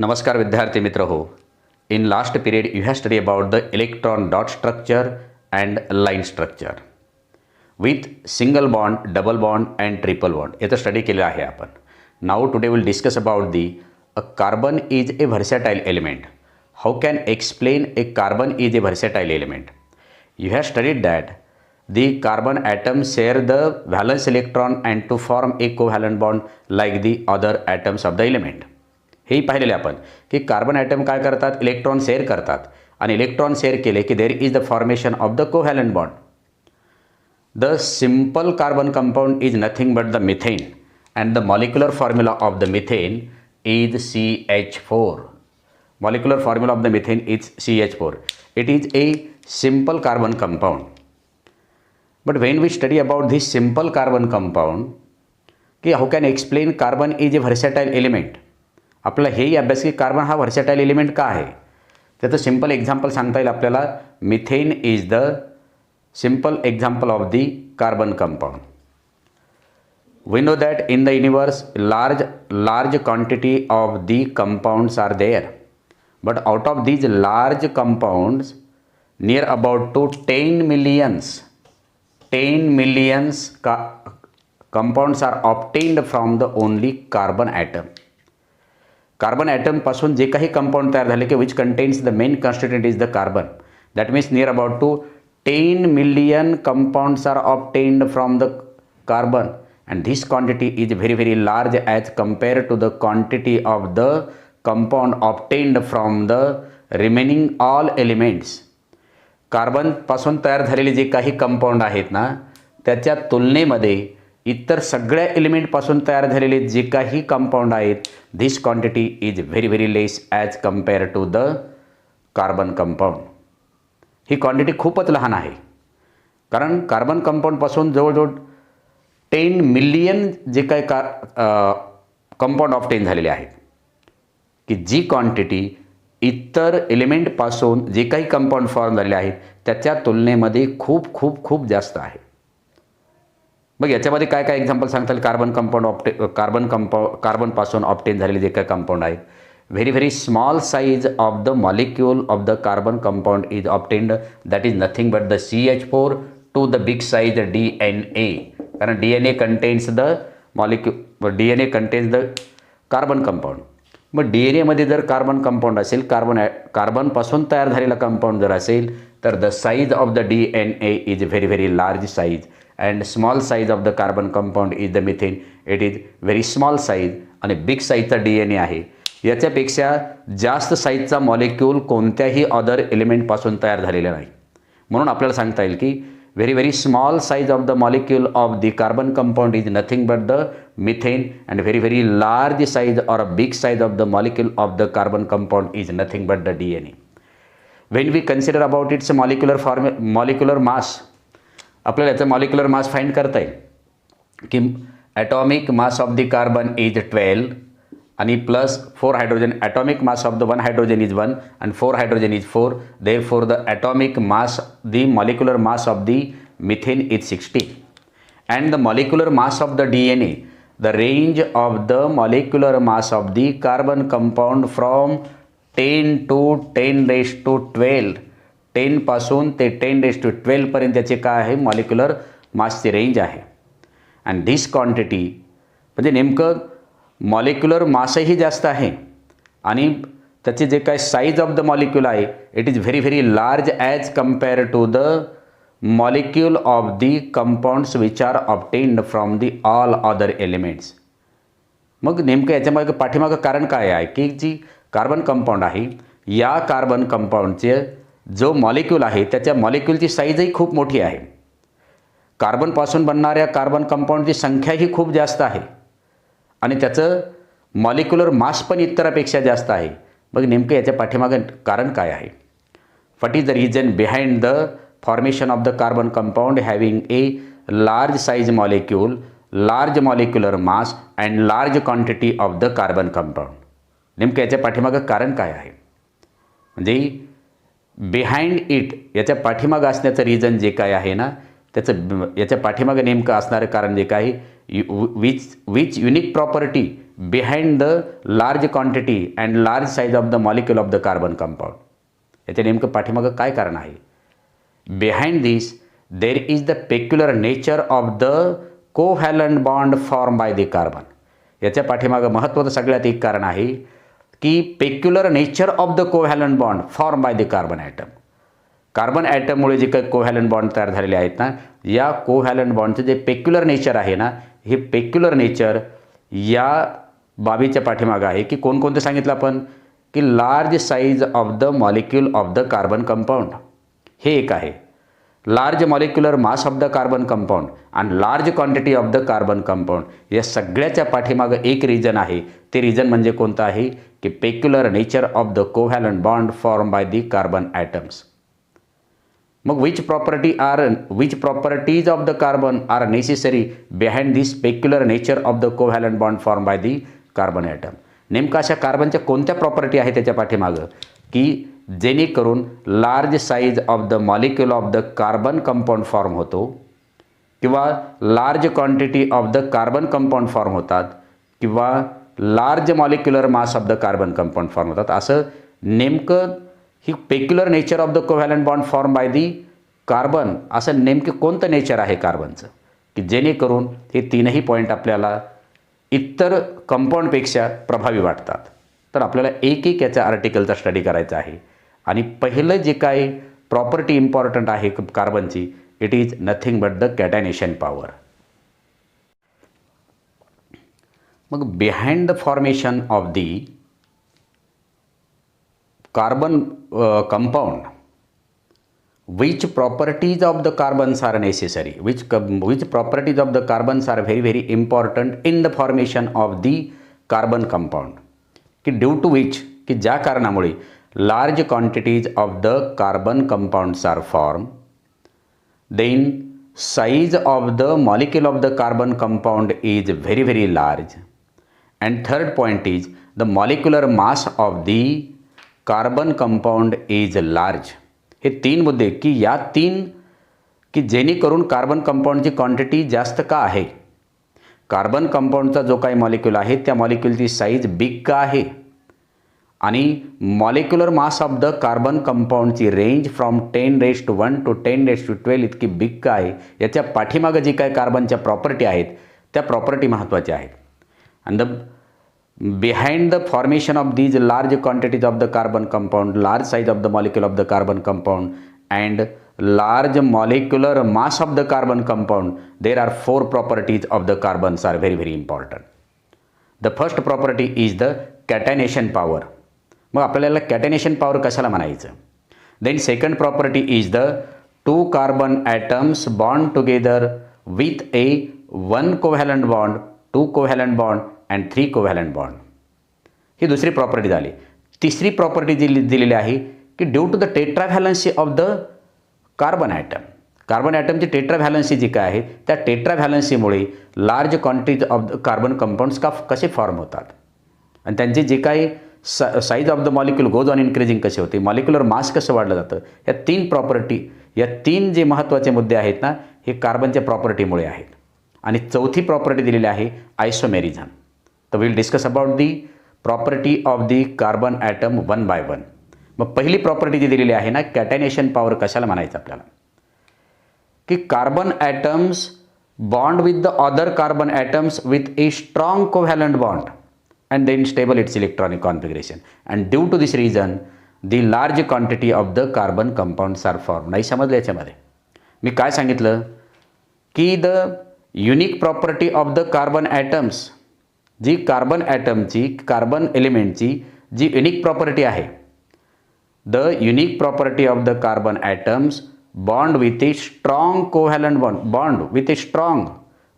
नमस्कार विद्यार्थी मित्र हो. In last period you have studied about the electron dot structure and line structure with single bond, double bond and triple bond. याचा study केला आहे आपण. Now today we'll discuss about the a carbon is a versatile element. How can explain a carbon is a versatile element? You have studied that the carbon atoms share the valence electron and to form a covalent bond like the other atoms of the element. हे पाहिलेले आपण की carbon item काय करतात, electron share करतात आणि electron share केले की there is the formation of the covalent bond. The simple carbon compound is nothing but the methane and the molecular formula of the methane is CH4. Molecular formula of the methane is CH4. It is a simple carbon compound. But when we study about this simple carbon compound की how can explain carbon is a versatile element. आपल्याला हेही अभ्यास की carbon हा व्हर्सॅटाईल element का आहे. त्याचं simple example सांगता येईल आपल्याला. Methane is the simple example of the carbon compound. We know that in the universe large quantity of the compounds are there, but out of these large compounds near about to 10 millions compounds are obtained from the only carbon atom. Carbon ॲटमपासून जे काही compound तयार झाले की which contains the main constituent is the carbon. That means near about to 10 million compounds are obtained from the carbon, and this quantity is very large as compared to the quantity of the compound obtained from the remaining all elements. कार्बनपासून तयार झालेले जे काही compound आहेत ना त्याच्या तुलनेमध्ये इतर सगळ्या एलिमेंटपासून तयार झालेले जे काही कंपाऊंड आहेत this quantity is very less as compare to the carbon compound. ही क्वांटिटी खूपच लहान आहे कारण कार्बन कंपाऊंडपासून जवळजवळ 10 मिलियन जे काही कंपाऊंड ऑब्टेन झालेले आहेत की जी क्वांटिटी इतर एलिमेंटपासून जे काही कंपाऊंड फॉर्म झालेले आहेत त्याच्या तुलनेमध्ये खूप जास्त आहे. मग याच्यामध्ये काय काय एक्झाम्पल सांगता येईल. कार्बनपासून ऑब्टेन झालेले जे काय कंपाऊंड आहेत. Very small size of the molecule of the carbon compound is obtained, that is nothing but the CH4 to the big size DNA. कारण DNA contains the DNA contains the carbon compound. मग DNAमध्ये जर carbon compound असेल, कार्बनपासून तयार झालेला compound जर असेल तर the size of the DNA is very large size and small size of the carbon compound is the methane. It is very small size आणि बिग साईजचा DNA आहे. याच्यापेक्षा जास्त साईजचा मॉलिक्यूल कोणत्याही अदर एलिमेंटपासून तयार झालेला नाही. म्हणून आपल्याला सांगता येईल की very small size of the molecule of the carbon compound is nothing but the methane and very large size or a big size of the molecule of the carbon compound is nothing but the DNA. When we consider about its molecular mass, आपल्याला याचं molecular mass find करता येईल की atomic mass of the carbon is 12 आणि plus 4 hydrogen. Atomic mass of the 1 hydrogen is 1 and 4 hydrogen is 4. Therefore the atomic mass, the molecular mass of the methane is 60 and the molecular mass of the DNA, the range of the molecular mass of the carbon compound from 10 to 10 raised to 12. 10 पासून ते 10⁻12 पर्यंत त्याचे काय आहे molecular मासची range आहे. And this quantity म्हणजे नेमकं molecular मासही जास्त आहे आणि त्याचे जे काय साईज ऑफ द मॉलिक्यूल आहे it is very large as compare to the molecule of the compounds which are obtained from the all other elements. मग नेमकं याच्यामागे पाठीमागं कारण काय आहे की जी कार्बन कंपाऊंड आहे या कार्बन कंपाऊंडचे जो मॉलिक्यूल आहे त्याच्या मॉलिक्यूलची साईजही खूप मोठी आहे. कार्बनपासून बनणाऱ्या कार्बन कंपाऊंडची संख्याही खूप जास्त आहे आणि त्याचं मॉलिक्युलर मास पण इतरापेक्षा जास्त आहे. मग नेमकं याच्या पाठीमागं कारण काय आहे. What is the reason behind the formation of the carbon compound having a large size molecule, large molecular mass and large quantity of the carbon compound. नेमकं याच्या पाठीमागं कारण काय आहे म्हणजे बिहाइंड इट याच्या पाठीमागं असण्याचं रिझन जे काय आहे ना त्याचं याच्या पाठीमागं नेमकं असणारं कारण जे काय which unique property behind the large quantity and large size of the molecule of the carbon compound. याच्या नेमकं पाठीमागं काय कारण आहे? Behind this there is the peculiar nature of the covalent bond form by the carbon. याच्या पाठीमागं महत्त्वाचं सगळ्यात एक कारण आहे की peculiar nature of the covalent bond form by the carbon atom. Carbon ॲटममुळे जे काही कोव्हॅलंट बॉन्ड तयार झालेले आहेत ना, या कोव्हॅलंट बॉन्डचं जे पेक्युलर नेचर आहे ना, हे पेक्युलर नेचर या बाबीच्या पाठीमागं आहे की कोणकोणते सांगितलं आपण की large size of the molecule of the carbon compound हे एक आहे, large molecular mass of the carbon compound आणि large quantity of the carbon compound. या सगळ्याच्या पाठीमागं एक रिजन आहे. ते रिजन म्हणजे कोणतं आहे की peculiar nature of the covalent bond form by the carbon atoms. मग which properties of the carbon are necessary behind this peculiar nature of the covalent bond formed by the carbon atom. नेमका अशा कार्बनच्या कोणत्या property आहे त्याच्या पाठीमागं की जेणेकरून large size of the molecule of the carbon compound form होतो किंवा large quantity of the carbon compound form होतात किंवा large molecular mass of the carbon compound form होतात. असं नेमकं ही peculiar nature of the covalent bond form by the carbon असं नेमके कोणतं नेचर आहे कार्बनचं की जेणेकरून हे तीनही पॉईंट आपल्याला इतर कंपाऊंडपेक्षा प्रभावी वाटतात. तर आपल्याला एक एक याच्या आर्टिकलचा स्टडी करायचा आहे आणि पहिलं जे काही प्रॉपर्टी इम्पॉर्टंट आहे कार्बनची, it is nothing but the catenation power. मग behind the formation of the carbon compound, which properties of the carbons are necessary, which properties of the carbons are very very important in the formation of the carbon compound, की due to which की ज्या कारणामुळे large quantities of the carbon compounds are formed, then size of the molecule of the carbon compound is very very large, and third point is the molecular mass of the carbon compound is large. हे तीन मुद्दे की या तीन की जेणेकरून carbon कंपाऊंडची quantity जास्त का आहे, कार्बन कंपाऊंडचा जो काही मॉलिक्यूल आहे त्या मॉलिक्यूलची साईज बिग का आहे आणि molecular mass of the carbon कंपाऊंडची रेंज फ्रॉम 10⁻⁴ to 10⁻12 इतकी बिग का आहे. याच्या पाठीमागं जी काही कार्बनच्या प्रॉपर्टी आहेत त्या प्रॉपर्टी महत्त्वाच्या आहेत. आणि the behind the formation of these large quantities of the carbon compound, large size of the molecule of the carbon compound and large molecular mass of the carbon compound, there are four properties of the carbons are very very important. The first property is the catenation power. मग आपल्याला कॅटेनेशन power कशाला म्हणायचं? Then second property is the two carbon atoms bond together with a one covalent bond, two covalent bond and 3 covalent bond. ही दुसरी property झाली. तिसरी property दिलेली आहे की due to the tetravalency of the carbon atom. Carbon ॲटमची tetravalency जी काय आहे त्या टेट्राव्हॅलन्सीमुळे large quantity of the carbon compounds कसे फॉर्म होतात आणि त्यांचे जे काही size of the molecule goes on increasing कसे होते, मॉलिक्युलर मास कसं वाढलं जातं, या तीन प्रॉपर्टी, या तीन जे महत्त्वाचे मुद्दे आहेत ना हे कार्बनच्या प्रॉपर्टीमुळे आहेत. आणि चौथी प्रॉपर्टी दिलेली आहे आयसोमेरिझम. तर will discuss about the property of the carbon atom one by one. मग पहिली प्रॉपर्टी जी दिलेली आहे ना कॅटेनेशन पॉवर कशाला म्हणायचं आपल्याला की carbon atoms bond with the other carbon atoms with a strong covalent bond and then stable its electronic configuration and due to this reason the large quantity of the carbon compounds are form. नाही समजलं याच्यामध्ये मी काय सांगितलं की the unique property of the carbon atoms, जी carbon ॲटमची carbon एलिमेंटची जी युनिक प्रॉपर्टी आहे, the unique property of the carbon atoms bond with a strong covalent bond with a strong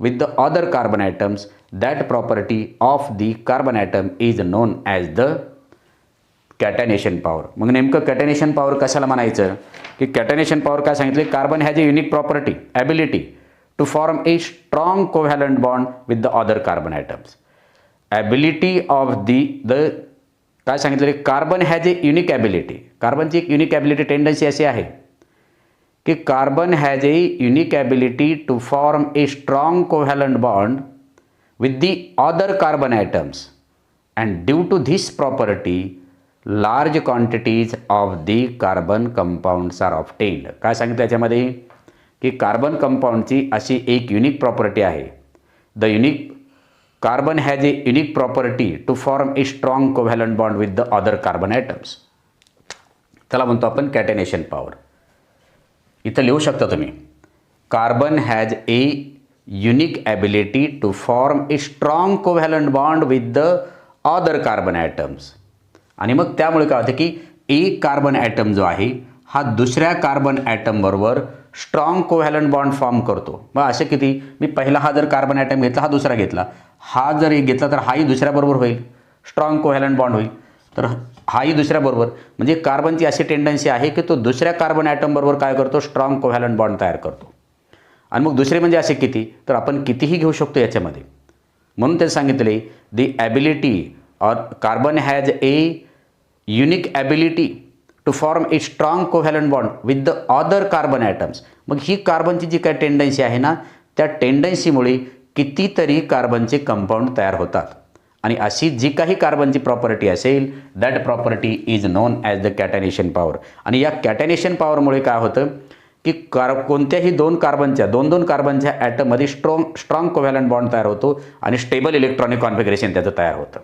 with the other carbon atoms, that property of the carbon atom is known as the catenation power. मग नेमकं कॅटेनेशन power कशाला म्हणायचं की कॅटेनेशन power काय सांगितले, carbon has a unique property ability to form a strong covalent bond with the other carbon atoms. Ability of the काय सांगितलं, carbon has a unique ability. कार्बनची एक युनिक ॲबिलिटी टेंडन्सी अशी आहे की carbon has a unique ability to form a strong covalent bond with the other carbon atoms, and due to this property large quantities of the carbon compounds are obtained. काय सांगितलं याच्यामध्ये की carbon कंपाऊंडची अशी एक युनिक प्रॉपर्टी आहे. The unique carbon has a unique property to form a strong covalent bond with the other carbon atoms. त्याला म्हणतो आपण कॅटेनेशन पॉवर. इथं लिहू शकता तुम्ही, carbon has a unique ability to form a strong covalent bond with the other carbon atoms. आणि मग त्यामुळे काय होतं की एक कार्बन ॲटम जो आहे हा दुसऱ्या कार्बन ॲटमबरोबर स्ट्रॉंग कोव्हॅलंट बॉन्ड फॉर्म करतो. मग असे किती, मी पहिला हा जर कार्बन ॲटम घेतला, हा दुसरा घेतला, हा जर एक घेतला तर हाही दुसऱ्याबरोबर होईल, स्ट्रॉंग कोव्हॅलंट बॉन्ड होईल, तर हाही दुसऱ्याबरोबर. म्हणजे कार्बनची अशी टेंडन्सी आहे की तो दुसऱ्या कार्बन ॲटमबरोबर काय करतो, स्ट्रॉंग कोव्हॅलंट बॉन्ड तयार करतो. आणि मग दुसरे म्हणजे असे किती, तर आपण कितीही घेऊ शकतो याच्यामध्ये. म्हणून ते सांगितले दी ॲबिलिटी और carbon has a unique ability to form a strong covalent bond with the other carbon atoms. मग ही कार्बनची जी काय टेंडन्सी आहे ना, त्या टेंडन्सीमुळे कितीतरी कार्बनचे कंपाऊंड तयार होतात. आणि अशी जी काही कार्बनची प्रॉपर्टी असेल that property is known as the catenation power. आणि या कॅटॅनेशन पॉवरमुळे काय होतं की कोणत्याही दोन कार्बनच्या ॲटममध्ये स्ट्रॉंग कोव्हॅलंट बॉन्ड तयार होतो आणि स्टेबल इलेक्ट्रॉनिक कॉन्फिगरेशन त्याचं तयार होतं.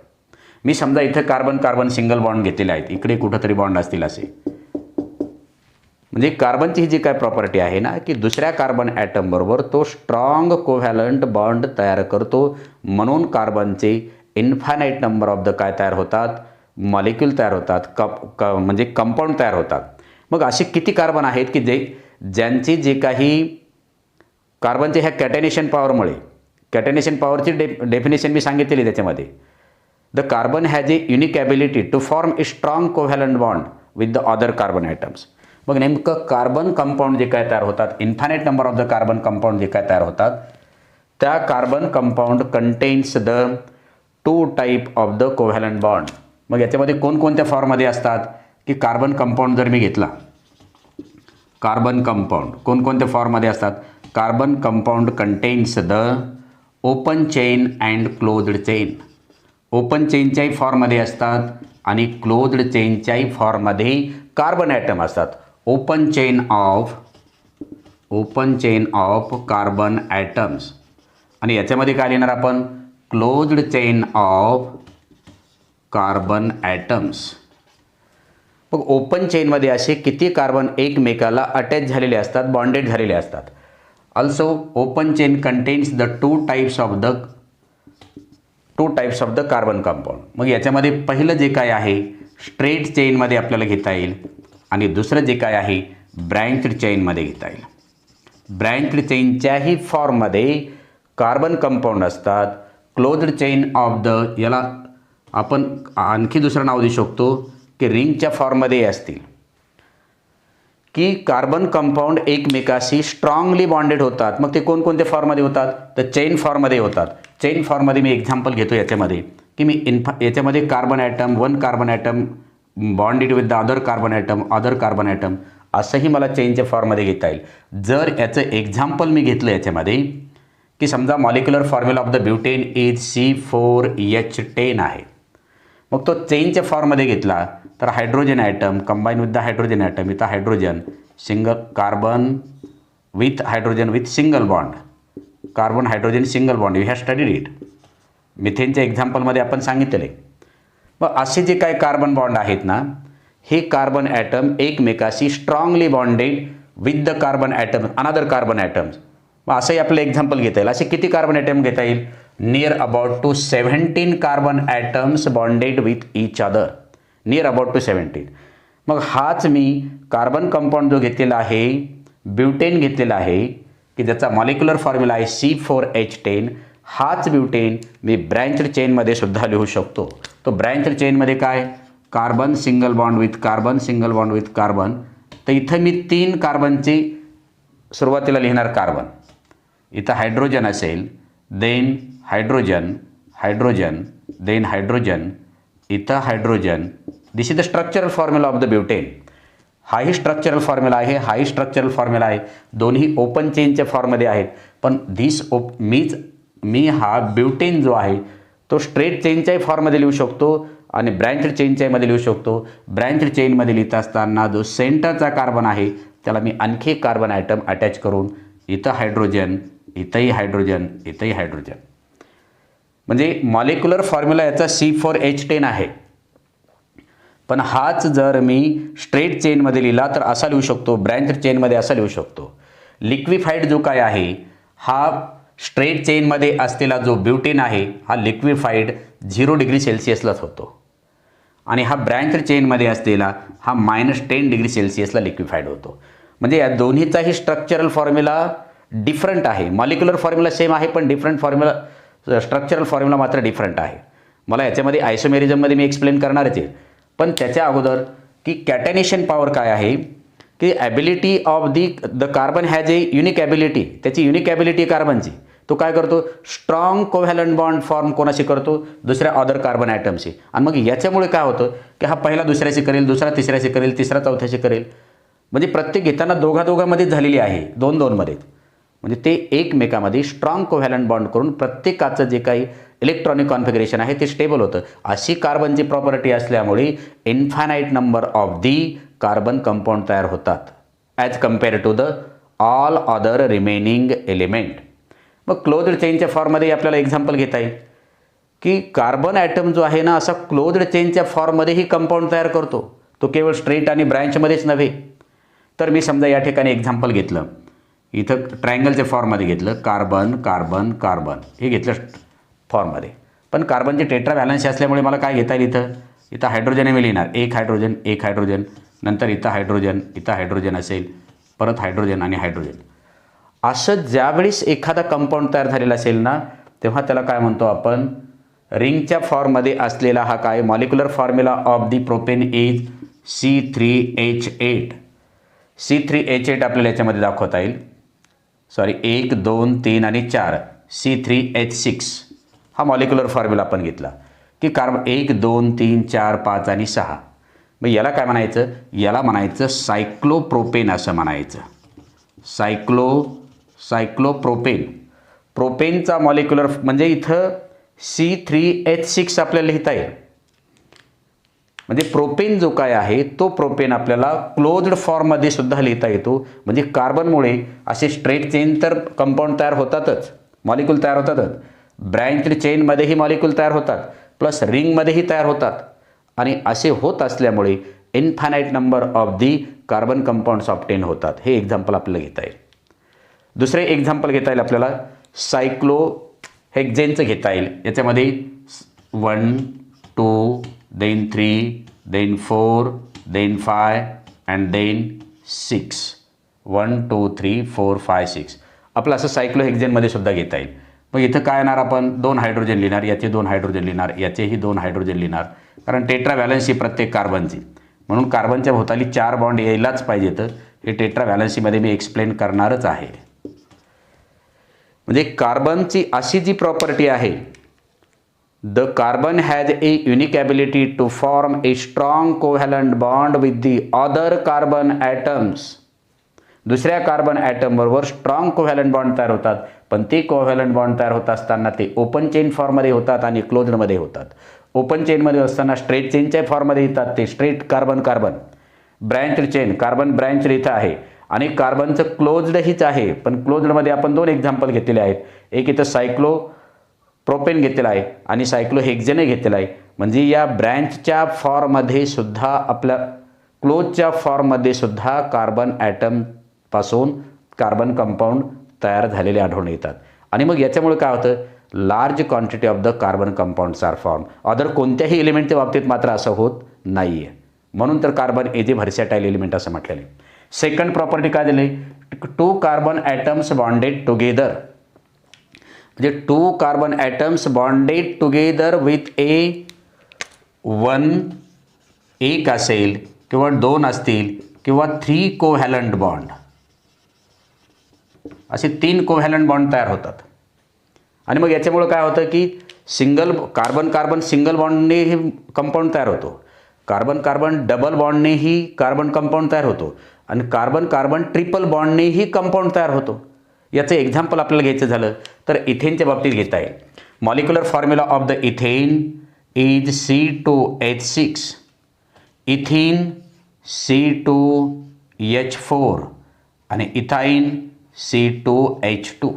मी समजा इथं कार्बन सिंगल बॉन्ड घेतलेले आहेत, इकडे कुठंतरी बॉन्ड असतील असे. म्हणजे कार्बनची ही जी काय प्रॉपर्टी आहे ना की दुसऱ्या कार्बन ॲटमबरोबर तो स्ट्रॉंग कोव्हॅलंट बॉन्ड तयार करतो. म्हणून कार्बनचे इन्फायनाईट नंबर ऑफ द काय तयार होतात, मॉलिक्यूल तयार होतात, म्हणजे कंपाऊंड तयार होतात. मग असे किती कार्बन आहेत की ज्यांची जे काही कार्बनचे ह्या कॅटेनेशन पॉवरमुळे, कॅटेनेशन पॉवरची डेफिनेशन मी सांगितलेली त्याच्यामध्ये, the carbon has a unique ability to form a strong covalent bond with the other carbon atoms. मग नेमकं कार्बन कंपाऊंड जे काय तयार होतात, infinite number of the carbon compound जे काय तयार होतात, त्या carbon compound contains the two type of the covalent bond. मग याच्यामध्ये कोणकोणत्या फॉर्ममध्ये असतात की कार्बन कंपाऊंड जर मी घेतला, कार्बन कंपाऊंड कोणकोणत्या फॉर्ममध्ये असतात, carbon compound contains the open chain and closed chain. Open चेनच्याही फॉर्ममध्ये असतात आणि क्लोज्ड चेनच्याही फॉर्ममध्ये कार्बन ॲटम असतात. Open chain of carbon atoms. आणि याच्यामध्ये काय लिहिणार आपण, closed chain of carbon atoms. मग ओपन चेनमध्ये असे किती कार्बन एकमेकाला अटॅच झालेले असतात, बॉन्डेड झालेले असतात. Also open chain contains the two types of the carbon compound. मग याच्यामध्ये पहिलं जे काय आहे स्ट्रेट चेनमध्ये आपल्याला घेता येईल आणि दुसरं जे काय आहे ब्रँच्ड चेनमध्ये घेता येईल. ब्रँच्ड चेनच्याही फॉर्ममध्ये कार्बन कंपाऊंड असतात. क्लोज्ड चेन ऑफ द, याला आपण आणखी दुसरं नाव देऊ शकतो की रिंगच्या फॉर्ममध्ये असतील, की कार्बन कंपाऊंड एकमेकाशी स्ट्रॉंगली बॉन्डेड होतात. मग ते कोणकोणत्या फॉर्ममध्ये होतात, तर चेन फॉर्ममध्ये होतात. चेन फॉर्ममध्ये मी एक्झाम्पल घेतो याच्यामध्ये की मी याच्यामध्ये carbon atom, one carbon atom bonded with the other carbon atom असंही मला चेनच्या फॉर्ममध्ये घेता येईल. जर याचं एक्झाम्पल मी घेतलं याच्यामध्ये की समजा molecular formula of the butane is C4H10 आहे. मग तो चेनच्या फॉर्ममध्ये घेतला तर hydrogen atom combine with the hydrogen atom, इथं hydrogen carbon with single bond, carbon hydrogen single bond, you have studied it. मिथेनच्या एक्झाम्पलमध्ये आपण सांगितले. मग असे जे काही कार्बन बॉन्ड आहेत ना, हे कार्बन ॲटम एकमेकाशी strongly bonded with the carbon atom another carbon atoms. मग असंही आपलं एक्झाम्पल घेता येईल. असे किती कार्बन ॲटम घेता येईल, near about to 17 carbon atoms bonded with each other, near about to 17. मग हाच मी कार्बन कंपाऊंड जो घेतलेला आहे, ब्युटेन घेतलेला आहे की ज्याचा मॉलिक्युलर फॉर्म्युला आहे C4H10, हाच ब्युटेन मी ब्रँच्ड चेनमध्ये सुद्धा लिहू शकतो. तो ब्रँच्ड चेनमध्ये काय, carbon single bond with carbon. तर इथं मी 3 कार्बनचे सुरुवातीला लिहिणार कार्बन, इथं हायड्रोजन असेल, देन हायड्रोजन, देन हायड्रोजन, इथं hydrogen. This is the structural formula of the butane. हाही स्ट्रक्चरल फॉर्म्युला आहे, हाही स्ट्रक्चरल फॉर्म्युला आहे. दोन्ही ओपन चेनच्या फॉर्ममध्ये आहेत. पण मीच मी हा ब्युटेन जो आहे तो स्ट्रेट चेनच्याही फॉर्ममध्ये लिहू शकतो आणि ब्रँच चेनच्यामध्ये लिहू शकतो. ब्रँच चेनमध्ये लिहित असताना जो सेंटरचा कार्बन आहे त्याला मी आणखी एक कार्बन ॲटम अटॅच करून इथं हायड्रोजन, इथंही हायड्रोजन, इथंही हायड्रोजन, म्हणजे मॉलिक्युलर फॉर्म्युला याचा C4H10 आहे. पण हाच जर मी स्ट्रेट चेनमध्ये लिहिला तर असा लिहू शकतो, ब्रँच चेनमध्ये असा लिहू शकतो. लिक्विफाईड जो काय आहे हा स्ट्रेट चेनमध्ये असलेला जो ब्युटेन आहे हा लिक्विफाईड 0 डिग्री सेल्सिअसलाच होतो आणि हा ब्रँच चेनमध्ये असलेला हा -10 डिग्री सेल्सिअसला लिक्विफाईड होतो. म्हणजे या दोन्हीचाही स्ट्रक्चरल फॉर्म्युला डिफरंट आहे. मॉलिक्युलर फॉर्म्युला सेम आहे पण डिफरंट फॉर्म्युला, स्ट्रक्चरल फॉर्म्युला मात्र डिफरंट आहे. मला याच्यामध्ये आयसोमेरिझममध्ये मी एक्सप्लेन करणारच आहे. पण त्याच्या अगोदर की कॅटॅनेशन पॉवर काय आहे की ability of the carbon has a unique ability. त्याची युनिक ॲबिलिटी कार्बनची. तो काय करतो, स्ट्रॉंग कोव्हॅलंट बॉन्ड फॉर्म कोणाशी करतो, दुसऱ्या अदर कार्बन ॲटमशी. आणि मग याच्यामुळे काय होतं की हा पहिला दुसऱ्याशी करेल, दुसरा तिसऱ्याशी करेल, तिसरा चौथ्याशी करेल. म्हणजे प्रत्येक घेताना दोघांमध्येच झालेली आहे, 2-2मध्ये. म्हणजे ते एकमेकामध्ये स्ट्रॉंग कोव्हॅलंट बॉन्ड करून प्रत्येकाचं जे काही इलेक्ट्रॉनिक कॉन्फिगरेशन आहे ते स्टेबल होतं. अशी कार्बनची प्रॉपर्टी असल्यामुळे infinite number of the carbon compound तयार होतात as compare to the all other remaining element. मग क्लोज्ड चेनच्या फॉर्ममध्ये आपल्याला एक्झाम्पल घेता येईल की कार्बन ॲटम जो आहे ना असा क्लोज्ड चेनच्या फॉर्ममध्येही कंपाऊंड तयार करतो. तो केवळ स्ट्रेट आणि ब्रँचमध्येच नव्हे. तर मी समजा या ठिकाणी एक्झाम्पल घेतलं, इथं ट्रायंगलच्या फॉर्ममध्ये घेतलं, कार्बन कार्बन कार्बन हे घेतलं फॉर्ममध्ये. पण कार्बनची टेट्रा व्हॅलन्सी असल्यामुळे मला काय घेता येईल, इथं हायड्रोजन मी लिहिणार, एक हायड्रोजन, नंतर इथं हायड्रोजन असेल, परत हायड्रोजन आणि हायड्रोजन. असं ज्यावेळेस एखादा कंपाऊंड तयार झालेला असेल ना तेव्हा त्याला काय म्हणतो आपण, रिंगच्या फॉर्ममध्ये असलेला हा काय molecular formula of the propane is C3H8. C3H8 आपल्याला याच्यामध्ये दाखवता येईल. 1, 2, 3 आणि 4 C3H6 हा मॉलिक्युलर फॉर्म्युला आपण घेतला की कार्बन 1, 2, 3, 4, 5 आणि 6. मग याला काय म्हणायचं, याला म्हणायचं सायक्लोप्रोपेन असं म्हणायचं. सायक्लोप्रोपेन. प्रोपेनचा मॉलिक्युलर म्हणजे इथं C3H6 आपल्याला लिहिता येईल. म्हणजे प्रोपेन जो काय आहे तो प्रोपेन आपल्याला क्लोज्ड फॉर्ममध्ये सुद्धा लिहिता येतो. म्हणजे कार्बनमुळे असे स्ट्रेट चेन तर कंपाऊंड तयार होतातच, मॉलिक्यूल तयार होतातच, ब्रँच चेनमध्येही मॉलिक्यूल तयार होतात, प्लस रिंगमध्येही तयार होतात. आणि असे होत असल्यामुळे infinite number of the carbon compounds obtain होतात. हे एक्झाम्पल आपल्याला घेता येईल. दुसरे एक्झाम्पल घेता येईल आपल्याला सायक्लोहेक्झेनचं घेता येईल. याच्यामध्ये 1, 2, then 3, then 4, then 5 and then 6. 1, 2, 3, 4, 5, 6 आपलं असं सायक्लोहेक्झेनमध्ये सुद्धा घेता येईल. मग इथं काय येणार, आपण 2 हायड्रोजन लिहिणार, याचे 2 हायड्रोजन लिहिणार, याचेही 2 हायड्रोजन लिहिणार, कारण टेट्रा व्हॅलन्सी प्रत्येक कार्बनची. म्हणून कार्बनच्या भोवताली 4 बॉन्ड यायलाच पाहिजे. तर हे टेट्रा व्हॅलन्सीमध्ये मी एक्सप्लेन करणारच आहे. म्हणजे कार्बनची अशी जी प्रॉपर्टी आहे, the carbon has a unique ability to form a strong covalent bond with the other carbon atoms. दुसऱ्या कार्बन ॲटमबरोबर स्ट्रॉंग कोव्हॅलंट बॉन्ड तयार होतात. पण ते कोव्हॅलंट बॉन्ड तयार होत असताना ते ओपन चेन फॉर्ममध्ये होतात आणि क्लोज्डमध्ये होतात. ओपन चेनमध्ये असताना स्ट्रेट चेनच्या फॉर्ममध्ये येतात, ते straight carbon carbon. Branch chain carbon branch इथं आहे आणि कार्बनचं क्लोज्ड हीच आहे. पण क्लोज्डमध्ये आपण 2 एक्झाम्पल घेतलेले आहेत. एक इथं सायक्लोप्रोपेन घेतलेला आहे आणि सायक्लोहेक्झेन घेतलेला आहे. म्हणजे या ब्रँचच्या फॉर्ममध्ये सुद्धा आपल्या क्लोजच्या फॉर्ममध्ये सुद्धा कार्बन ॲटमपासून कार्बन कंपाऊंड तयार झालेले आढळून येतात. आणि मग याच्यामुळे काय होतं, large quantity of the carbon compounds are form. Other कोणत्याही एलिमेंटच्या बाबतीत मात्र असं होत नाही आहे. म्हणून तर carbon is a versatile element असं म्हटलेलं आहे. सेकंड प्रॉपर्टी काय दिली, 2 कार्बन ॲटम्स बॉन्डेड टुगेदर. म्हणजे 2 carbon atoms bonded together with एक असेल किंवा 2 असतील किंवा 3 कोव्हॅलंट बॉन्ड, असे 3 कोव्हॅलंट बॉन्ड तयार होतात. आणि मग याच्यामुळे काय होतं की सिंगल कार्बन सिंगल बॉन्डनेही कंपाऊंड तयार होतो, कार्बन डबल बॉन्डनेही कार्बन कंपाऊंड तयार होतो आणि कार्बन ट्रिपल बॉन्डनेही कंपाऊंड तयार होतो. याचं एक्झाम्पल आपल्याला घ्यायचं झालं तर इथेनच्या बाबतीत घेता येईल. Molecular formula of the ethane is C2H6, इथिन C2H4 आणि इथाईन C2H2.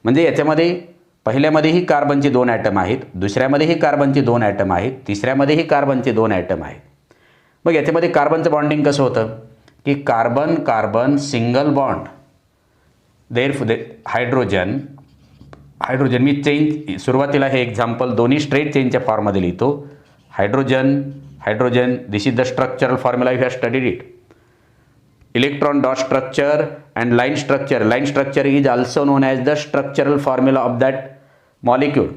म्हणजे याच्यामध्ये पहिल्यामध्येही कार्बनचे 2 ॲटम आहेत, दुसऱ्यामध्येही कार्बनचे 2 ॲटम आहेत, तिसऱ्यामध्येही कार्बनचे 2 ॲटम आहेत. मग याच्यामध्ये कार्बनचं बॉन्डिंग कसं होतं की carbon carbon single bond, hydrogen मी चेन सुरुवातीला हे एक्झाम्पल दोन्ही स्ट्रेट चेनच्या फॉर्ममध्ये लिहितो. Hydrogen this is the structural formula, you have studied it. Electron dot structure and line structure is also known as the structural formula of that molecule.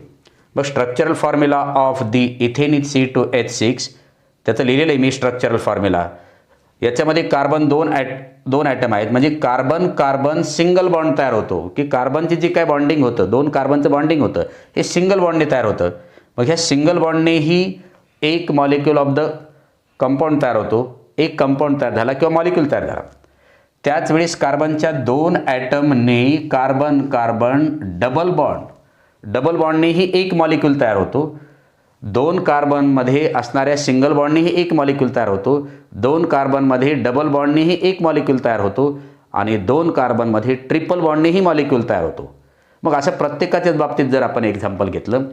मग structural formula of the ethane is C2H6, त्याचं लिहिलेलं आहे मी structural formula. याच्यामध्ये carbon दोन atom आहेत, म्हणजे carbon carbon single bond तयार होतो, की कार्बनची जी काय बॉन्डिंग होतं, 2 कार्बनचं बॉन्डिंग होतं, हे सिंगल बॉन्डने तयार होतं. मग ह्या सिंगल बॉन्डनेही एक मॉलिक्यूल ऑफ द कंपाऊंड तयार होतो, एक कंपाऊंड तयार झाला किंवा मॉलिक्यूल तयार झाला. त्याच वेळेस कार्बनच्या 2 ॲटमने कार्बन कार्बन डबल बॉन्डनेही एक मॉलिक्यूल तयार होतो. 2 कार्बनमध्ये असणाऱ्या सिंगल बॉन्डनेही एक मॉलिक्यूल तयार होतो, 2 कार्बनमध्ये डबल बॉन्डनेही एक मॉलिक्यूल तयार होतो आणि 2 कार्बनमध्ये ट्रिपल बॉन्डनेही मॉलिक्यूल तयार होतो. मग अशा प्रत्येकाच्याच बाबतीत जर आपण एक्झाम्पल घेतलं,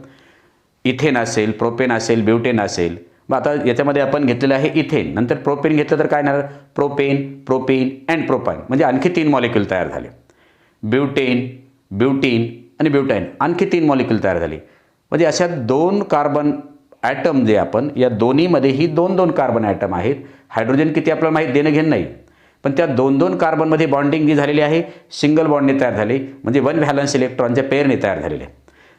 इथेन असेल, प्रोपेन असेल, ब्युटेन असेल. मग आता याच्यामध्ये आपण घेतलेलं आहे इथेन, नंतर प्रोपेन घेतलं तर काय येणार, प्रोपेन अँड प्रोपाईन, म्हणजे आणखी 3 मॉलिक्यूल तयार झाले. ब्युटीन आणि ब्युटाईन, आणखी 3 मॉलिक्यूल तयार झाले. म्हणजे अशा 2 कार्बन ॲटम जे आपण या दोन्हीमध्येही 2 कार्बन ॲटम आहेत. हायड्रोजन किती आपल्याला माहीत देणं घेणं नाही, पण त्या 2 कार्बनमध्ये बॉन्डिंग जी झालेली आहे सिंगल बॉन्डने तयार झाली, म्हणजे 1 व्हॅलन्स इलेक्ट्रॉनच्या पेअरने तयार झालेले.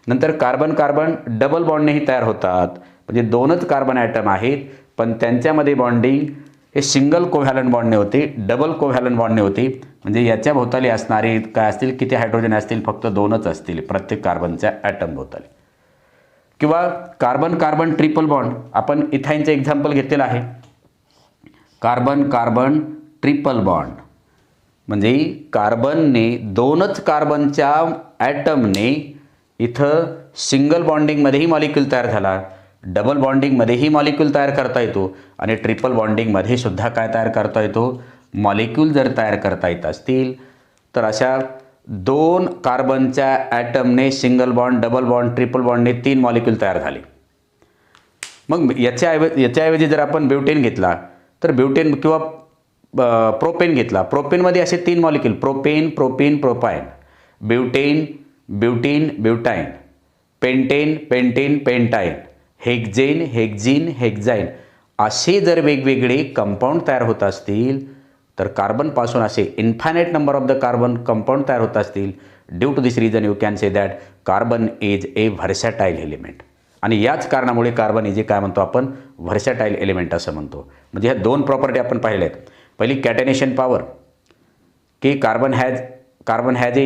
नंतर कार्बन कार्बन डबल बॉन्डनेही तयार होतात, म्हणजे 2च कार्बन ॲटम आहेत, पण त्यांच्यामध्ये बॉन्डिंग हे सिंगल कोव्हॅलंट बॉन्डने होते, डबल कोव्हॅलंट बॉन्डने होते. म्हणजे याच्या भोवताली असणारे काय असतील, किती हायड्रोजन असतील, फक्त 2च असतील प्रत्येक कार्बनच्या ॲटम भोवताली. किंवा कार्बन कार्बन ट्रिपल बॉन्ड, आपण इथाईनचं एक्झाम्पल घेतलेलं आहे. कार्बन कार्बन ट्रिपल बॉन्ड म्हणजे कार्बनने 2च कार्बनच्या ॲटमने इथं सिंगल बॉन्डिंगमध्येही मॉलिक्यूल तयार झाला, डबल बॉन्डिंगमध्येही मॉलिक्यूल तयार करता येतो आणि ट्रिपल बॉन्डिंगमध्ये सुद्धा काय तयार करता येतो, मॉलिक्यूल जर तयार करता येत असतील तर अशा 2 कार्बनच्या ॲटमने single bond, double bond, triple बॉन्डने 3 मॉलिक्यूल तयार झाले. मग याच्याऐवजी जर आपण ब्युटेन घेतला तर ब्युटेन किंवा प्रोपेन घेतला, प्रोपेनमध्ये असे 3 मॉलिक्यूल, प्रोपेन प्रोपाईन, ब्युटेन ब्युटाईन, पेंटेन पेंटाईन, हेक्झाईन असे जर वेगवेगळे कंपाऊंड तयार होत असतील तर कार्बनपासून असे infinite number of the carbon compound तयार होत असतील. Due to this reason you can say that carbon is a versatile element. आणि याच कारणामुळे कार्बन इज काय म्हणतो आपण, व्हर्सॅटाईल एलिमेंट असं म्हणतो. म्हणजे ह्या 2 प्रॉपर्टी आपण पाहिल्या आहेत. पहिली कॅटेनेशन पॉवर, की carbon has a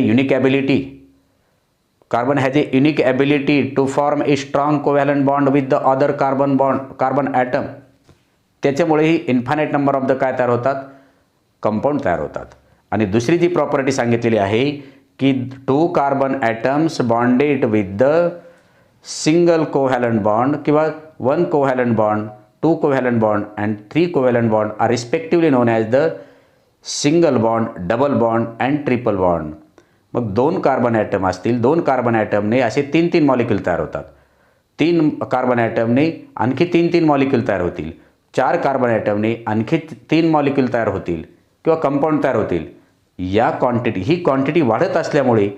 unique ability to form a strong covalent bond with the other carbon atom. त्याच्यामुळेही इन्फायनाईट नंबर ऑफ द काय तयार होतात, कंपाऊंड तयार होतात. आणि दुसरी जी प्रॉपर्टी सांगितलेली आहे की 2 carbon atoms bonded with the single covalent bond किंवा 1 covalent bond, 2 covalent bond and 3 covalent bond are respectively known as the single bond, double bond and triple bond. मग 2 कार्बन ॲटम असतील, 2 कार्बन ॲटमने असे 3 molecule तयार होतात. 3 carbon ॲटमने आणखी 3 molecule तयार होतील. 4 carbon ॲटमने आणखी 3 मॉलिक्यूल तयार होतील किंवा कंपाऊंड तयार होतील. ही क्वांटिटी वाढत असल्यामुळे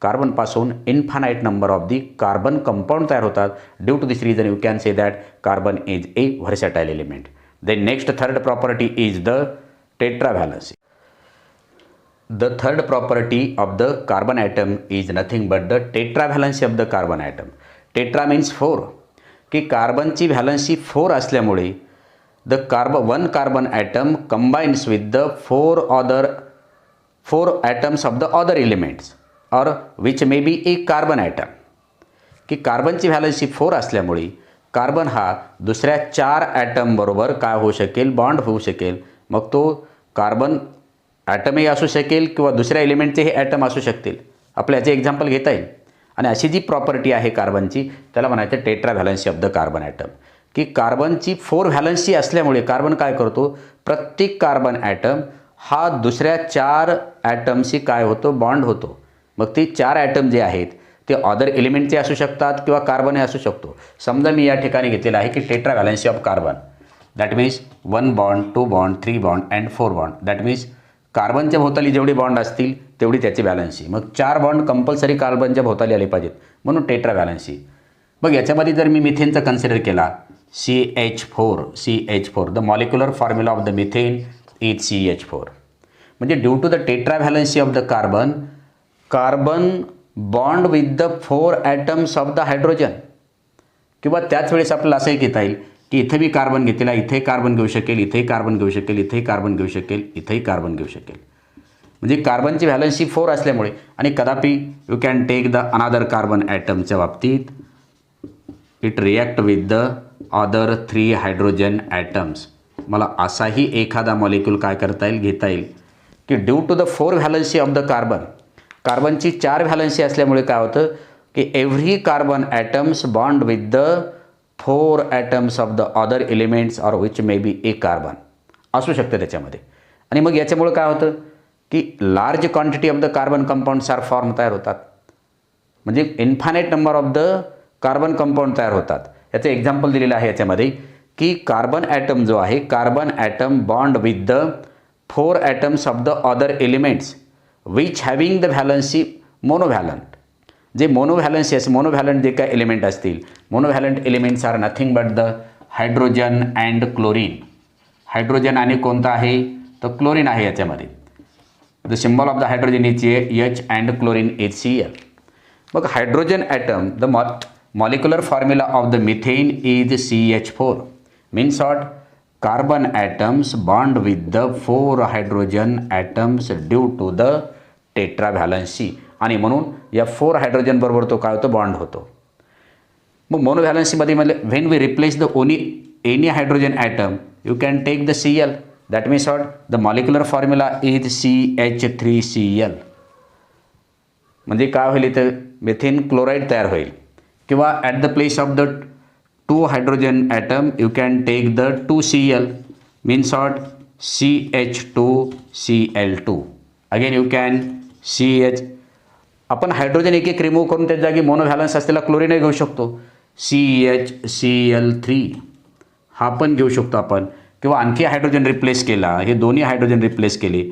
कार्बनपासून infinite number of the carbon compound तयार होतात. Due to this reason you can say that carbon is a versatile element. Then next third property is the tetravalency. The third property of the carbon atom is nothing but the tetravalence of the carbon atom. Tetra means 4, की कार्बनची valency 4 असल्यामुळे one carbon atom combines with the 4 atoms of the other elements or which may be a carbon atom. की कार्बनची valency 4 असल्यामुळे carbon हा दुसऱ्या 4 item बरोबर काय होऊ शकेल, बॉन्ड होऊ शकेल. मग तो कार्बन ॲटमही असू शकेल किंवा दुसऱ्या एलिमेंटचे हे ॲटम असू शकतील. आपलं याचे एक्झाम्पल घेता येईल. आणि अशी जी प्रॉपर्टी आहे कार्बनची त्याला म्हणायचं tetra valency of the carbon atom, की कार्बनची 4 व्हॅलन्सी असल्यामुळे कार्बन काय करतो, प्रत्येक कार्बन ॲटम हा दुसऱ्या 4 ॲटमशी काय होतो, बॉन्ड होतो. मग ते 4 ॲटम जे आहेत ते अदर एलिमेंटचे असू शकतात किंवा कार्बनही असू शकतो. समजा मी या ठिकाणी घेतलेलं आहे की tetra valency of carbon, that means 1 bond, 2 bond, 3 bond and 4 bond. That means कार्बनच्या भोवताली जेवढे बॉन्ड असतील तेवढी त्याची व्हॅलन्सी. मग 4 बॉन्ड कंपल्सरी कार्बनच्या भोवताली आले पाहिजेत, म्हणून टेट्रा व्हॅलन्सी. मग याच्यामध्ये जर मी मिथेनचा कन्सिडर केला, CH4, the molecular formula of the methane is CH4. म्हणजे due to the tetra valency of the carbon, carbon bond with the 4 atoms of the hydrogen. किंवा त्याच वेळेस आपल्याला असंही घेता येईल की इथे मी कार्बन घेतलेला, इथे कार्बन घेऊ शकेल, इथेही कार्बन घेऊ शकेल, इथेही कार्बन घेऊ शकेल, इथेही कार्बन घेऊ शकेल. म्हणजे कार्बनची व्हॅलन्सी 4 असल्यामुळे. आणि कदापि you can take the another carbon ॲटमच्या बाबतीत it react with the other 3 hydrogen atoms. मला असाही एखादा मॉलिक्यूल काय करता येईल, घेता येईल की due to the 4 valency of the carbon, कार्बनची 4 व्हॅलन्सी असल्यामुळे काय होतं की every carbon atoms bond with the 4 atoms of the other elements or which may be a carbon असू शकतं त्याच्यामध्ये. आणि मग याच्यामुळे काय होतं की large quantity of the carbon compounds are form तयार होतात. म्हणजे infinite number of the carbon compound तयार होतात. याचं एक्झाम्पल दिलेलं आहे याच्यामध्ये की कार्बन ॲटम जो आहे, carbon atom bond with the 4 atoms of the other elements which having the valency monovalent. जे मोनोव्हॅलन्सी असे मोनोव्हॅलंट जे काय एलिमेंट असतील, monovalent elements are nothing but the hydrogen and chlorine. Hydrogen आणि कोणता आहे, तर क्लोरीन आहे याच्यामध्ये. The symbol of the hydrogen is H and chlorine is Cl. मग hydrogen atom, the molecular formula of the methane is CH4. Means what, carbon atoms bond with the 4 hydrogen atoms due to the tetra valency. आणि म्हणून या 4 hydrogen बरोबर तो काय होतो, bond होतो. मग मोनोव्हॅलन्सीमध्ये म्हणजे when we replace the any hydrogen atom you can take the Cl. That means what, the molecular formula is CH3Cl. म्हणजे काय होईल, इथं मिथेन क्लोराईड तयार होईल. किंवा at the place of the 2 hydrogen atom you can take the 2Cl. Means what, CH2Cl2. Again you can CH. आपण hydrogen एक remove करून त्या जागी मोनोव्हॅलन्स असलेला क्लोरीनही घेऊ शकतो, CHCl3 हा पण घेऊ शकतो आपण. किंवा आणखी हायड्रोजन रिप्लेस केला, हे दोन्ही हायड्रोजन रिप्लेस केले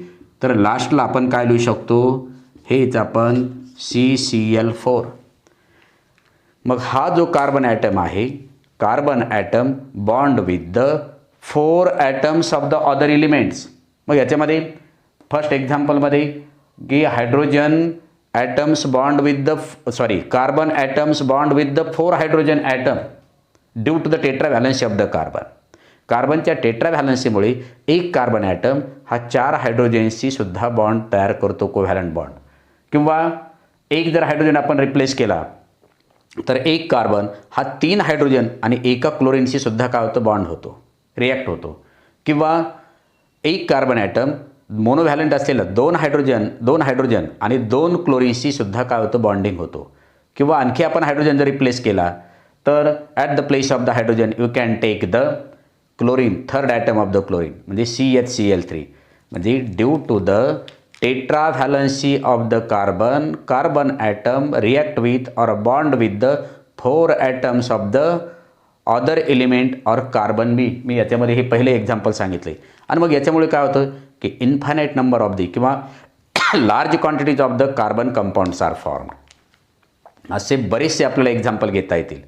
तर लास्टला आपण काय लिहू शकतो, हेच आपण CCl4. मग हा जो कार्बन ॲटम आहे, carbon atom bond with the 4 atoms of the other elements. मग याच्यामध्ये फर्स्ट एक्झाम्पलमध्ये की hydrogen atoms bond with the carbon atoms bond with the 4 hydrogen atom due to the tetra valency of the carbon. कार्बनच्या टेट्रा व्हॅलन्सीमुळे एक carbon item हा 4 हायड्रोजन्सशी सुद्धा बॉन्ड तयार करतो, कोव्हॅलंट बॉन्ड. किंवा एक जर हायड्रोजन आपण रिप्लेस केला तर एक कार्बन हा 3 हायड्रोजन आणि एका क्लोरीनशी सुद्धा काय होतं, बॉन्ड होतो, रिॲक्ट होतो. किंवा एक कार्बन ॲटम मोनोव्हॅलंट असलेलं 2 हायड्रोजन आणि 2 क्लोरीनशी सुद्धा काय होतं, बॉन्डिंग होतो. किंवा आणखी आपण हायड्रोजन जर रिप्लेस केला तर at the place of the hydrogen you can take the chlorine, 3rd atom of the chlorine म्हणजे CHCl3. म्हणजे due to the tetra valency of the carbon atom react with or bond with the 4 atoms of the other element or carbon. मी याच्यामध्ये हे पहिले example सांगितले. आणि मग याच्यामुळे काय होतं की इन्फायनाईट नंबर ऑफ दी किंवा large quantities of the carbon compounds are form. असे बरेचसे आपल्याला एक्झाम्पल घेता येतील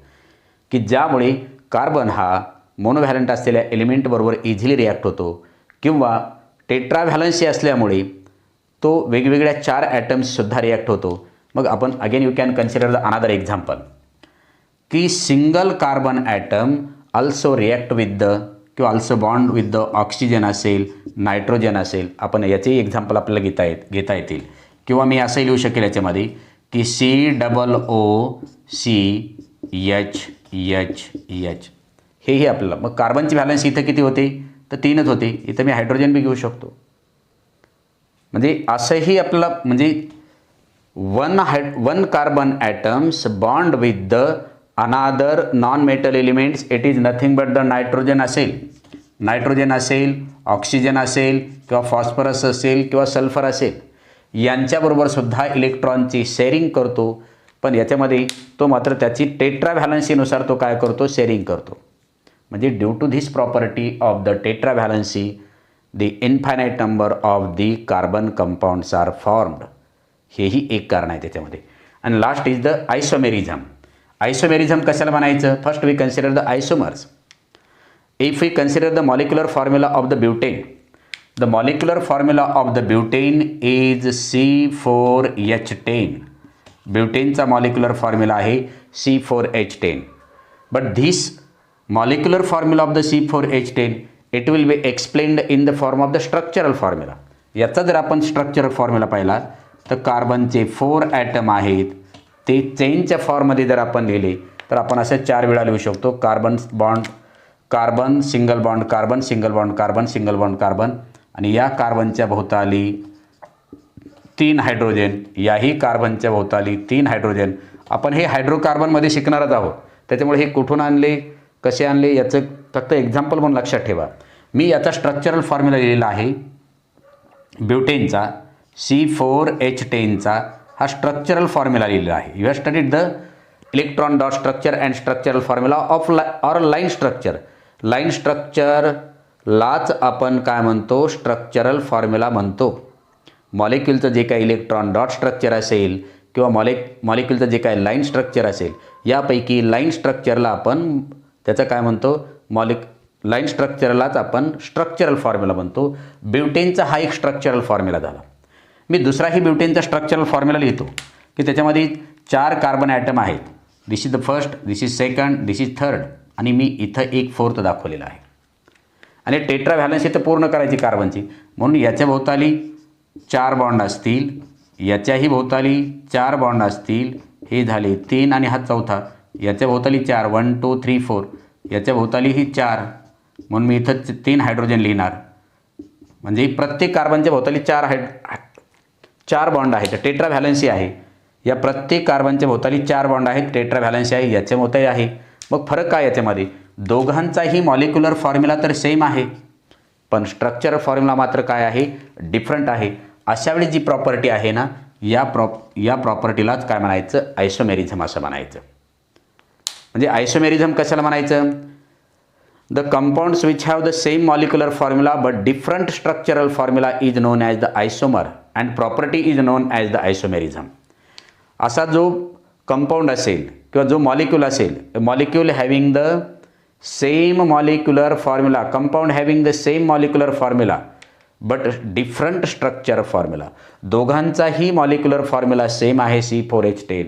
की ज्यामुळे कार्बन हा मोनोव्हॅलंट असलेल्या एलिमेंटबरोबर इझिली रिॲक्ट होतो. किंवा टेट्रा व्हॅलन्सी असल्यामुळे तो वेगवेगळ्या 4 ॲटम्ससुद्धा रिॲक्ट होतो. मग आपण again you can consider the another example की single carbon atom also react with the किंवा also bond with the oxygen असेल, नायट्रोजन असेल. आपण याचेही एक्झाम्पल आपल्याला घेता येतील. किंवा मी असंही लिहू शकेल याच्यामध्ये की COOCH हेही आपल्याला. मग कार्बनची व्हॅलन्सी इथं किती होते, तर 3च होते. इथं मी हायड्रोजन बी घेऊ शकतो. म्हणजे असंही आपल्याला म्हणजे one carbon atoms bond with the another non metal elements, it is nothing but the nitrogen असेल, ऑक्सिजन असेल किंवा फॉस्फरस असेल किंवा सल्फर असेल, यांच्याबरोबर सुद्धा इलेक्ट्रॉनची शेअरिंग करतो. पण याच्यामध्ये तो मात्र त्याची टेट्रा व्हॅलन्सीनुसार तो काय करतो, शेअरिंग करतो. म्हणजे due to this property of the tetra valency the infinite number of the carbon compounds are formed. हेही एक कारण आहे त्याच्यामध्ये. आणि last is the isomerism. Isomerism कशाला म्हणायचं? First we consider the isomers. If we consider the molecular formula of the butane, the molecular formula of the butane is C4H10. ब्युटेनचा molecular formula आहे C4H10. But this molecular formula of the C4H10 it will be explained in the form of the structural formula. याचा जर आपण structural formula पाहिला तर कार्बनचे 4 item आहेत ते चेनच्या फॉर्ममध्ये जर आपण लिहिले तर आपण असे 4 वेळा लिहू शकतो. Carbon single bond carbon single bond carbon single bond carbon, आणि या कार्बनच्या भोवताली 3 हायड्रोजन, याही कार्बनच्या भोवताली 3 हायड्रोजन. आपण हे हायड्रोकार्बनमध्ये शिकणारच आहोत, त्याच्यामुळे हे कुठून आणले, कसे आणले याचं फक्त एक्झाम्पल म्हणून लक्षात ठेवा. मी याचा स्ट्रक्चरल फॉर्म्युला लिहिलेला आहे ब्युटेनचा, C4H10चा हा स्ट्रक्चरल फॉर्म्युला लिहिलेला आहे. You have studied the electron dot structure and structural formula of or line structure. Line स्ट्रक्चरलाच आपण काय म्हणतो, स्ट्रक्चरल फॉर्म्युला म्हणतो. मॉलिक्युलचं जे काही इलेक्ट्रॉन डॉट स्ट्रक्चर असेल किंवा मॉलिक्युलचं जे काही लाईन स्ट्रक्चर असेल, यापैकी लाईन स्ट्रक्चरला आपण त्याचं काय म्हणतो, लाईन स्ट्रक्चरलाच आपण स्ट्रक्चरल फॉर्म्युला म्हणतो. ब्युटेनचा हा एक स्ट्रक्चरल फॉर्म्युला झाला. मी दुसराही ब्युटेनचा स्ट्रक्चरल फॉर्म्युला लिहितो की त्याच्यामध्ये 4 कार्बन ॲटम आहेत. This is the first, this is second, this is third, आणि मी इथं 1/4 दाखवलेला आहे. आणि टेट्रा व्हॅलन्सी तर पूर्ण करायची कार्बनची, म्हणून याच्या भोवताली 4 बॉन्ड असतील, याच्याही भोवताली 4 बॉन्ड असतील, हे झाले 3 आणि हा चौथा, याच्या भोवताली 4, 1 2 3 4, याच्या भोवताली ही 4, म्हणून मी इथं 3 हायड्रोजन लिहिणार. म्हणजे प्रत्येक कार्बनच्या भोवताली 4 बॉन्ड आहेत, टेट्रा व्हॅलन्सी आहे. या प्रत्येक कार्बनच्या भोवताली 4 बॉन्ड आहेत, टेट्रा व्हॅलन्सी आहे, याच्या भोवताली आहे. मग फरक काय याच्यामध्ये? दोघांचाही मॉलिक्युलर फॉर्म्युला तर सेम आहे, पण स्ट्रक्चरल फॉर्म्युला मात्र काय आहे, डिफरंट आहे. अशावेळी जी प्रॉपर्टी आहे ना, या प्रॉपर्टीलाच काय म्हणायचं, आयसोमेरिझम असं म्हणायचं. म्हणजे आयसोमेरिझम कशाला म्हणायचं? The compounds which have the same molecular formula but different structural formula is known as the isomer and property is known as the isomerism. असा जो कंपाऊंड असेल किंवा जो मॉलिक्यूल असेल, molecule having the same molecular formula, compound having the same molecular formula but different structure formula. दोघांचाही molecular formula same आहे C4H10,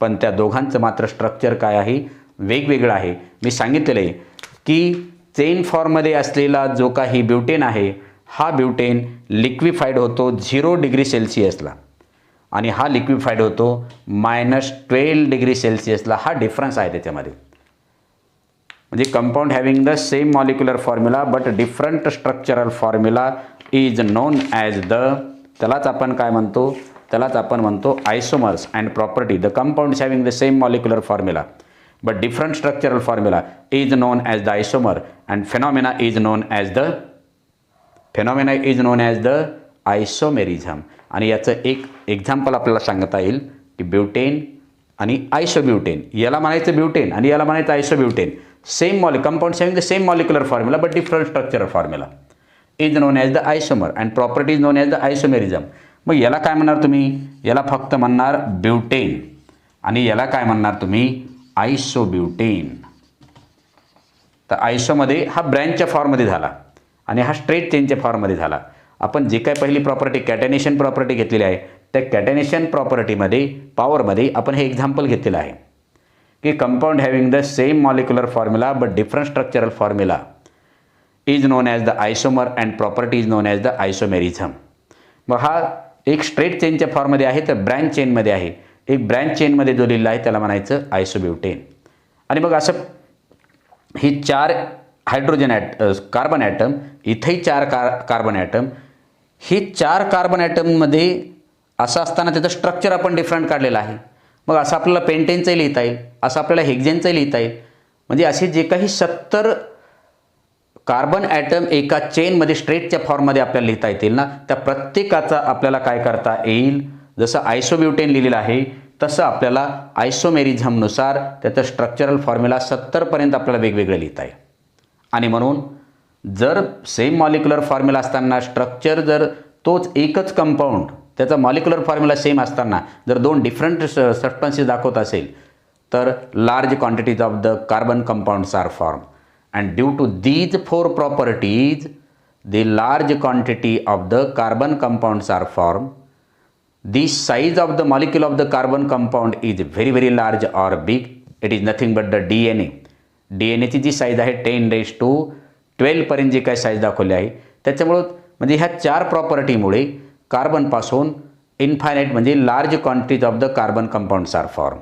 पण त्या दोघांचं मात्र स्ट्रक्चर काय आहे, वेगवेगळं आहे. मी सांगितलेलं आहे की चेन फॉर्ममध्ये असलेला जो काही ब्युटेन आहे, हा ब्युटेन लिक्विफाईड होतो 0 डिग्री सेल्सिअसला, आणि हा लिक्विफाईड होतो -12 डिग्री सेल्सिअसला. हा डिफरन्स आहे त्याच्यामध्ये. म्हणजे compound having the same molecular formula but different structural formula is known as the, त्यालाच आपण काय म्हणतो, त्यालाच आपण म्हणतो आयसोमर्स. And property, the compounds having the same molecular formula but different structural formula is known as the isomer, and phenomena is known as the isomerism. आणि याचं एक एक्झाम्पल आपल्याला सांगता येईल की ब्युटेन आणि आयसोब्युटेन, याला म्हणायचं ब्युटेन आणि याला म्हणायचं isobutane. Same compounds having the same molecular formula but different structural formula is known as the isomer and property is known as the isomerism. मग याला काय म्हणणार तुम्ही? याला फक्त म्हणणार ब्युटेन, आणि याला काय म्हणणार तुम्ही? आयसोब्युटेन. तर आयसोमध्ये हा ब्रँचच्या फॉर्ममध्ये झाला आणि हा स्ट्रेट चेनच्या फॉर्ममध्ये झाला. आपण जे काय पहिली प्रॉपर्टी कॅटेनेशन प्रॉपर्टी घेतलेली आहे, त्या कॅटेनेशन प्रॉपर्टीमध्ये पॉवरमध्ये आपण हे एक्झाम्पल घेतलेलं आहे की compound having the same molecular formula but different structural formula is known as the isomer and property is known as the isomerism. मग हा एक स्ट्रेट चेनच्या फॉर्ममध्ये आहे, तर ब्रँच चेनमध्ये आहे. एक ब्रँच चेनमध्ये जो लिहिला आहे त्याला म्हणायचं आयसोब्युटेन. आणि मग असं ही 4 हायड्रोजन कार्बन ॲटम, इथेही 4 कार्बन ॲटम, ही 4 कार्बन ॲटममध्ये असं असताना त्याचं स्ट्रक्चर आपण डिफरंट काढलेलं आहे. मग असं आपल्याला पेंटेनचंही लिहिता येईल, असं आपल्याला हेक्झेनचंही लिहिता येईल. म्हणजे असे जे काही 70 कार्बन ॲटम एका चेनमध्ये स्ट्रेटच्या फॉर्ममध्ये आपल्याला लिहिता येतील ना, त्या प्रत्येकाचा आपल्याला काय करता येईल, जसं आयसोब्युटेन लिहिलेलं आहे तसं आपल्याला आयसोमेरिझमनुसार त्याचं स्ट्रक्चरल फॉर्म्युला 70पर्यंत आपल्याला वेगवेगळं लिहिता येईल. आणि म्हणून जर सेम मॉलिक्युलर फॉर्म्युला असताना स्ट्रक्चर जर तोच एकच कंपाऊंड त्याचा मॉलिक्युलर फॉर्म्युला सेम असताना जर 2 डिफरंट सबस्टन्सेस दाखवत असेल तर large quantities of the carbon compounds are form. And due to these 4 properties, the large quantity of the carbon compounds are formed. The size of the molecule of the carbon compound is very very large or big. It is nothing but the DNA. DNA ची जी size आहे 10⁻12 पर्यंत जी काय size दाखवली आहे त्याच्यामुळं म्हणजे ह्या 4 प्रॉपर्टीमुळे कार्बनपासून इन्फायनाईट म्हणजे large quantities of the carbon compounds are form.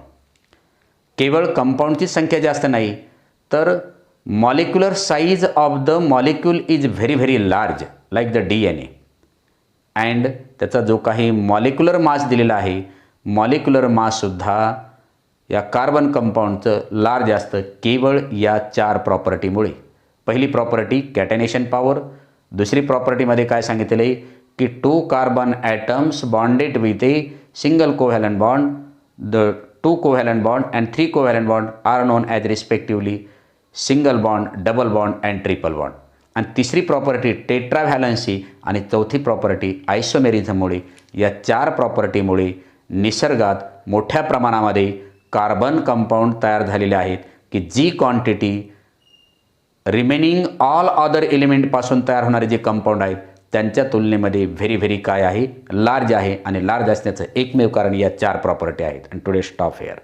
केवळ कंपाऊंडची संख्या जास्त नाही तर molecular size of the molecule is very very large like the DNA. and त्याचा जो काही मॉलिक्युलर मास दिलेला आहे मॉलिक्युलर माससुद्धा या कार्बन कंपाऊंडचं लार्ज असतं केवळ या 4 प्रॉपर्टीमुळे. पहिली प्रॉपर्टी कॅटेनेशन पॉवर, दुसरी प्रॉपर्टीमध्ये काय सांगितलेलं आहे की 2 carbon atoms bonded with a single covalent bond, the 2 covalent bond and 3 covalent bond are known as respectively single bond, double bond and triple bond. आणि तिसरी प्रॉपर्टी टेट्राव्हॅलन्सी आणि चौथी प्रॉपर्टी आयसोमेरिझममुळे या 4 प्रॉपर्टीमुळे निसर्गात मोठ्या प्रमाणामध्ये कार्बन कंपाऊंड तयार झालेले आहेत की जी क्वांटिटी रिमेनिंग ऑल अदर एलिमेंटपासून तयार होणारे जे कंपाऊंड आहेत त्यांच्या तुलनेमध्ये व्हेरी व्हेरी काय आहे, लार्ज आहे. आणि लार्ज असण्याचं एकमेव कारण या 4 प्रॉपर्टी आहेत. And today stop here.